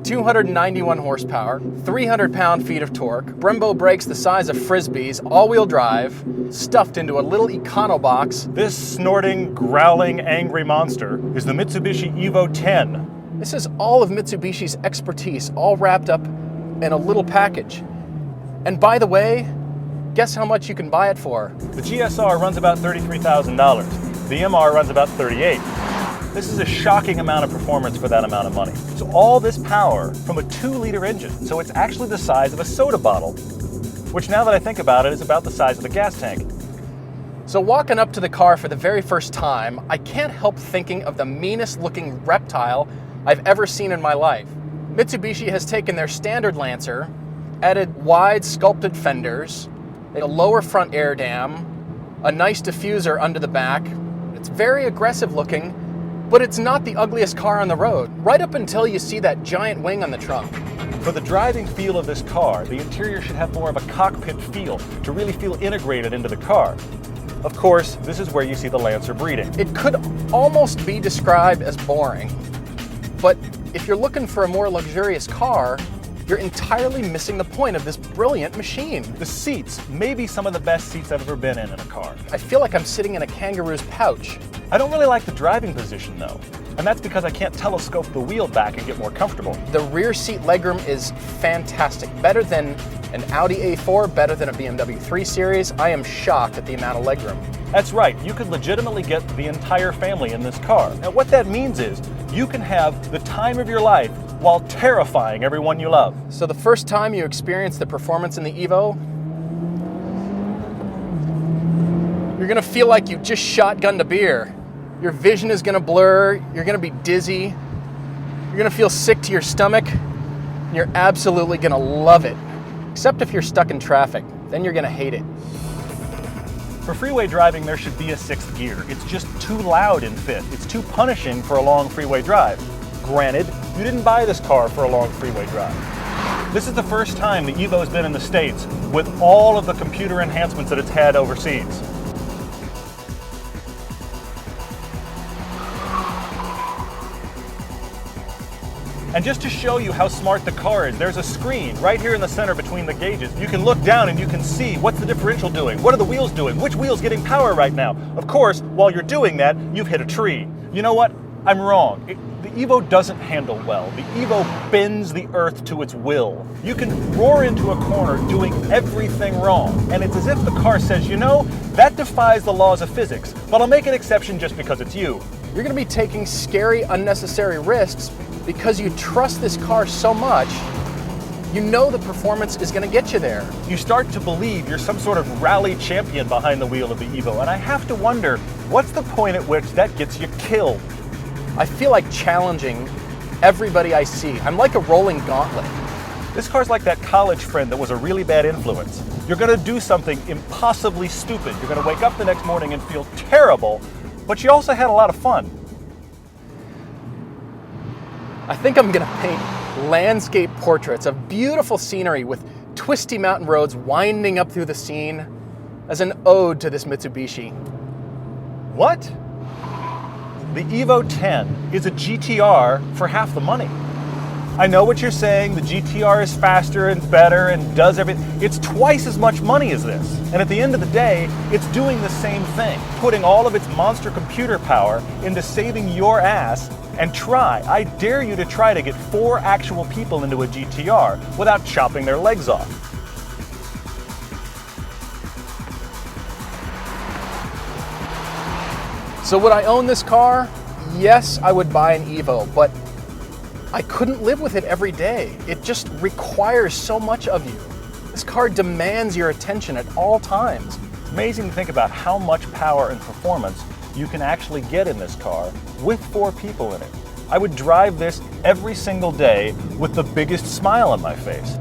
291 horsepower, 300 pound-feet of torque, Brembo brakes the size of Frisbees, all-wheel drive, stuffed into a little econo-box. This snorting, growling, angry monster is the Mitsubishi Evo X. This is all of Mitsubishi's expertise, all wrapped up in a little package. And by the way, guess how much you can buy it for? The GSR runs about $33,000. The MR runs about $38,000. This is a shocking amount of performance for that amount of money. So all this power from a 2-liter engine, so it's actually the size of a soda bottle, which now that I think about it is about the size of a gas tank. So walking up to the car for the very first time, I can't help thinking of the meanest looking reptile I've ever seen in my life. Mitsubishi has taken their standard Lancer, added wide sculpted fenders, a lower front air dam, a nice diffuser under the back. It's very aggressive looking, but it's not the ugliest car on the road, right up until you see that giant wing on the trunk. For the driving feel of this car, the interior should have more of a cockpit feel to really feel integrated into the car. Of course, this is where you see the Lancer breeding. It could almost be described as boring, but if you're looking for a more luxurious car, you're entirely missing the point of this brilliant machine. The seats may be some of the best seats I've ever been in a car. I feel like I'm sitting in a kangaroo's pouch. I don't really like the driving position though, and that's because I can't telescope the wheel back and get more comfortable. The rear seat legroom is fantastic. Better than an Audi A4, better than a BMW 3 Series. I am shocked at the amount of legroom. That's right, you could legitimately get the entire family in this car. Now what that means is, you can have the time of your life while terrifying everyone you love. So the first time you experience the performance in the Evo, you're gonna feel like you just shotgunned a beer. Your vision is gonna blur, you're gonna be dizzy, you're gonna feel sick to your stomach, and you're absolutely gonna love it. Except if you're stuck in traffic, then you're gonna hate it. For freeway driving, there should be a 6th gear. It's just too loud in 5th. It's too punishing for a long freeway drive. Granted, you didn't buy this car for a long freeway drive. This is the first time the Evo's been in the States with all of the computer enhancements that it's had overseas. And just to show you how smart the car is, there's a screen right here in the center between the gauges. You can look down and you can see what's the differential doing, what are the wheels doing, which wheel's getting power right now. Of course, while you're doing that, you've hit a tree. You know what? I'm wrong. The Evo doesn't handle well. The Evo bends the earth to its will. You can roar into a corner doing everything wrong, and it's as if the car says, you know, that defies the laws of physics, but I'll make an exception just because it's you. You're gonna be taking scary, unnecessary risks because you trust this car so much, you know the performance is gonna get you there. You start to believe you're some sort of rally champion behind the wheel of the Evo, and I have to wonder, what's the point at which that gets you killed? I feel like challenging everybody I see. I'm like a rolling gauntlet. This car's like that college friend that was a really bad influence. You're gonna do something impossibly stupid. You're gonna wake up the next morning and feel terrible, but you also had a lot of fun. I think I'm gonna paint landscape portraits of beautiful scenery with twisty mountain roads winding up through the scene as an ode to this Mitsubishi. What? The Evo X is a GTR for half the money. I know what you're saying, the GTR is faster and better and does everything. It's twice as much money as this. And at the end of the day, it's doing the same thing, putting all of its monster computer power into saving your ass. And I dare you to try to get 4 actual people into a GTR without chopping their legs off. So would I own this car? Yes, I would buy an Evo, but I couldn't live with it every day. It just requires so much of you. This car demands your attention at all times. It's amazing to think about how much power and performance you can actually get in this car with 4 people in it. I would drive this every single day with the biggest smile on my face.